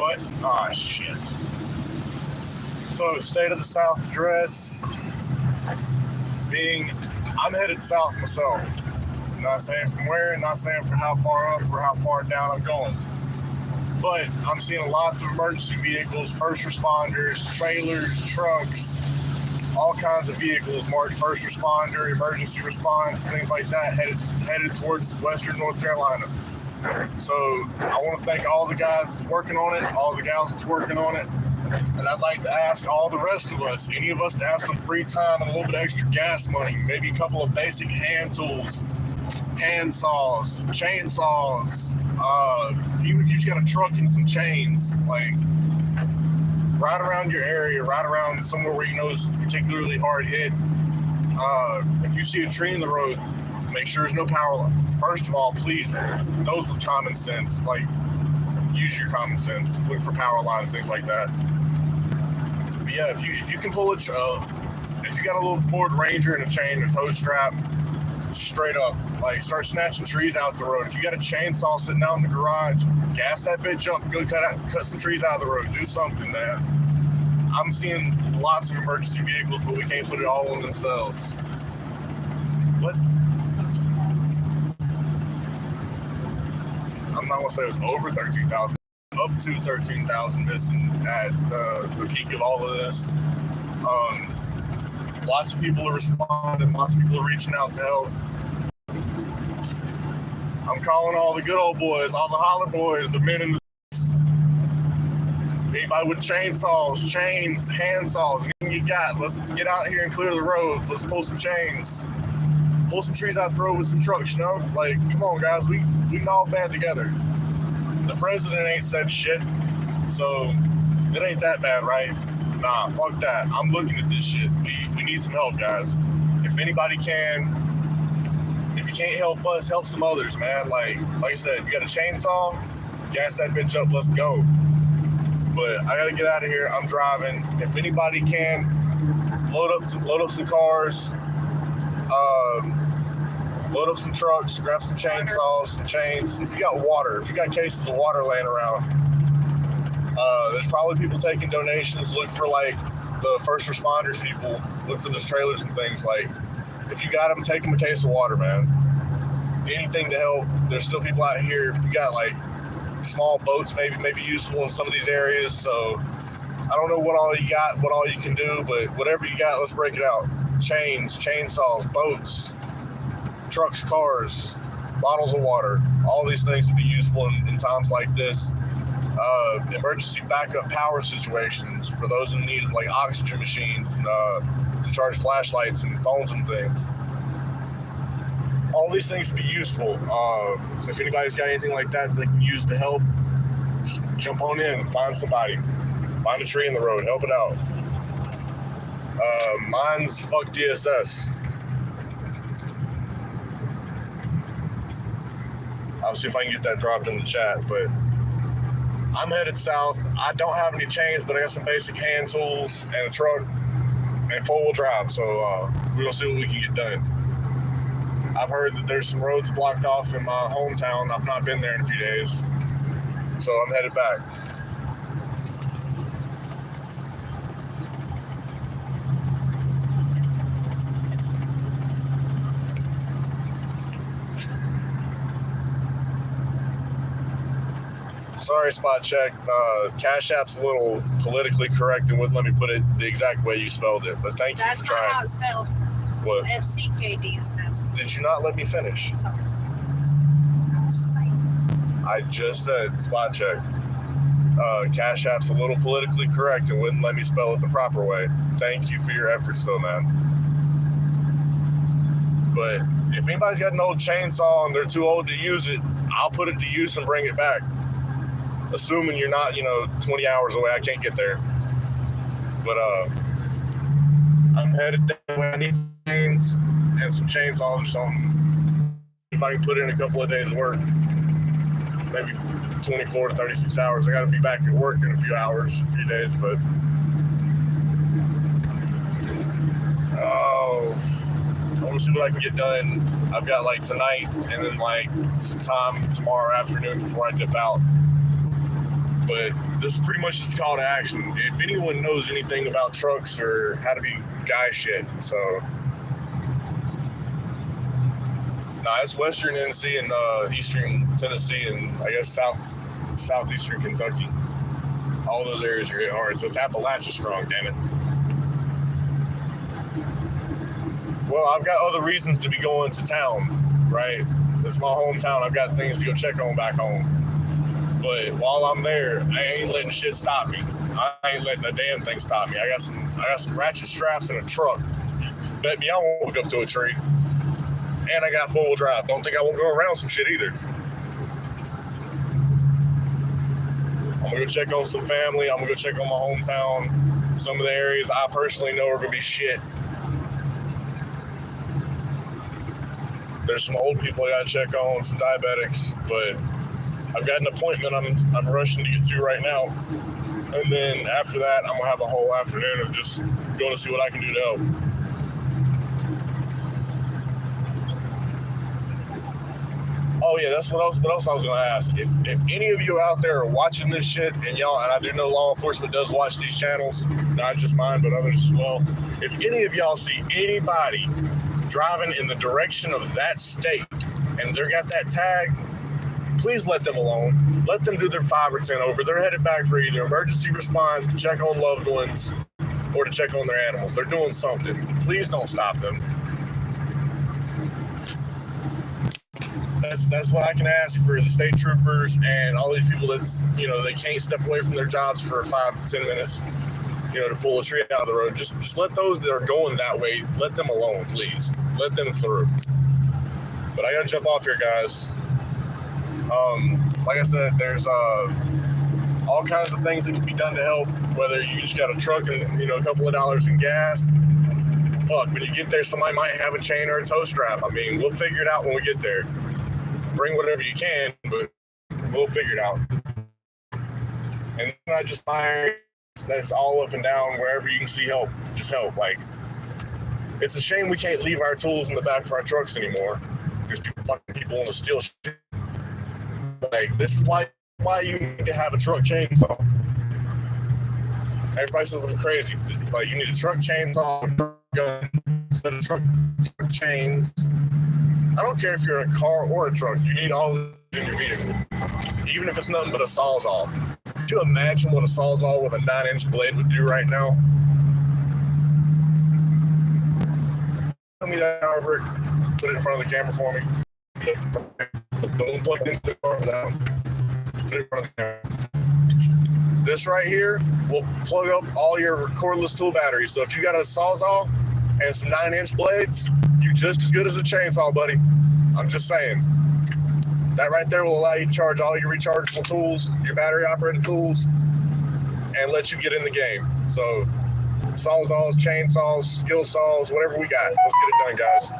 But, shit. So, state of the South address being, I'm headed south myself. I'm not saying from where, not saying from how far up or how far down I'm going. But I'm seeing lots of emergency vehicles, first responders, trailers, trucks, all kinds of vehicles, marked first responder, emergency response, things like that, headed towards western North Carolina. So I want to thank all the guys that's working on it, all the gals that's working on it. And I'd like to ask all the rest of us, any of us that have some free time and a little bit extra gas money, maybe a couple of basic hand tools, hand saws, chainsaws, even if you just got a truck and some chains, like right around your area, right around somewhere where you know is particularly hard hit. If you see a tree in the road, make sure there's no power line. First of all, please, those with common sense, like use your common sense. Look for power lines, things like that. But yeah, if you can pull it, if you got a little Ford Ranger and a chain or tow strap, straight up, like start snatching trees out the road. If you got a chainsaw sitting out in the garage, gas that bitch up, go cut some trees out of the road, do something, man. I'm seeing lots of emergency vehicles, but we can't put it all on themselves. What? I'm not gonna say it was over 13,000, up to 13,000 missing at the peak of all of this. Lots of people are responding, lots of people are reaching out to help. I'm calling all the good old boys, all the holler boys, the men in the anybody with chainsaws, chains, hand saws, anything you got, let's get out here and clear the roads. Let's pull some chains. Pull some trees out the road with some trucks, you know? Like, come on, guys, we can all band together. The president ain't said shit, so it ain't that bad, right? Nah, fuck that. I'm looking at this shit. We need some help, guys. If anybody can, if you can't help us, help some others, man. Like I said, you got a chainsaw, gas that bitch up, let's go. But I gotta get out of here. I'm driving. If anybody can, load up some cars, load up some trucks, grab some chainsaws, some chains. If you got water, if you got cases of water laying around, there's probably people taking donations. Look for like the first responders people. Look for those trailers and things. Like, if you got them, take them a case of water, man. Anything to help. There's still people out here. You got like small boats, maybe useful in some of these areas. So I don't know what all you got, what all you can do, but whatever you got, let's break it out. Chains, chainsaws, boats, trucks, cars, bottles of water. All these things would be useful in times like this. Emergency backup power situations for those in need of like oxygen machines and to charge flashlights and phones and things. All these things would be useful. If anybody's got anything like that they can use to help, just jump on in, find somebody, find a tree in the road, help it out. Mine's fuck DSS. I'll see if I can get that dropped in the chat, but I'm headed south. I don't have any chains, but I got some basic hand tools and a truck and four-wheel drive, so we're gonna see what we can get done. I've heard that there's some roads blocked off in my hometown. I've not been there in a few days, so I'm headed back. Sorry, Spot Check. Cash App's a little politically correct and wouldn't let me put it the exact way you spelled it, but thank you for trying. That's not how it's spelled. What? It's FCKD, it says. Did you not let me finish? So, I was just saying. I just said Spot Check. Cash App's a little politically correct and wouldn't let me spell it the proper way. Thank you for your efforts, though, man. But if anybody's got an old chainsaw and they're too old to use it, I'll put it to use and bring it back. Assuming you're not, 20 hours away. I can't get there. But I'm headed down. I need some chains and some chainsaws or something. If I can put in a couple of days of work, maybe 24 to 36 hours. I got to be back at work in a few hours, a few days, but I want to see what I can get done. I've got like tonight and then like some time tomorrow afternoon before I dip out. But this is pretty much just a call to action. If anyone knows anything about trucks or how to be guy shit, so. Nah, it's Western NC and Eastern Tennessee and I guess Southeastern Kentucky. All those areas are getting hard. So it's Appalachia strong, damn it. Well, I've got other reasons to be going to town, right? It's my hometown. I've got things to go check on back home. But while I'm there, I ain't letting shit stop me. I ain't letting a damn thing stop me. I got some ratchet straps in a truck. Bet me I won't hook up to a tree. And I got four-wheel drive. Don't think I won't go around some shit either. I'm gonna go check on some family. I'm gonna go check on my hometown. Some of the areas I personally know are gonna be shit. There's some old people I gotta check on, some diabetics, but I've got an appointment I'm rushing to get to right now. And then after that, I'm gonna have a whole afternoon of just going to see what I can do to help. Oh yeah, that's what else I was gonna ask. If any of you out there are watching this shit, and I do know law enforcement does watch these channels, not just mine, but others as well. If any of y'all see anybody driving in the direction of that state and they got that tag, please let them alone. Let them do their 5 or 10 over. They're headed back for either emergency response, to check on loved ones, or to check on their animals. They're doing something. Please don't stop them. That's what I can ask for the state troopers and all these people that's, they can't step away from their jobs for 5 to 10 minutes, to pull a tree out of the road. Just let those that are going that way, let them alone, please. Let them through. But I gotta jump off here, guys. Like I said, there's all kinds of things that can be done to help, whether you just got a truck and, a couple of dollars in gas. Fuck, when you get there, somebody might have a chain or a tow strap. I mean, we'll figure it out when we get there. Bring whatever you can, but we'll figure it out. And not just fire, that's all up and down, wherever you can see help, just help. Like, it's a shame we can't leave our tools in the back of our trucks anymore because people want to steal shit. Like, this is why you need to have a truck chainsaw. Everybody says I'm crazy. Like, you need a truck chainsaw, a truck gun, instead of truck chains. I don't care if you're in a car or a truck. You need all this in your vehicle. Even if it's nothing but a Sawzall. Could you imagine what a Sawzall with a 9-inch blade would do right now? Tell me that, Albert. Put it in front of the camera for me. The one plugged into the car down. Put it in front of the camera. This right here will plug up all your cordless tool batteries. So if you got a Sawzall and some 9-inch blades, you're just as good as a chainsaw, buddy. I'm just saying. That right there will allow you to charge all your rechargeable tools, your battery operated tools, and let you get in the game. So, Sawzalls, chainsaws, skill saws, whatever we got. Let's get it done, guys.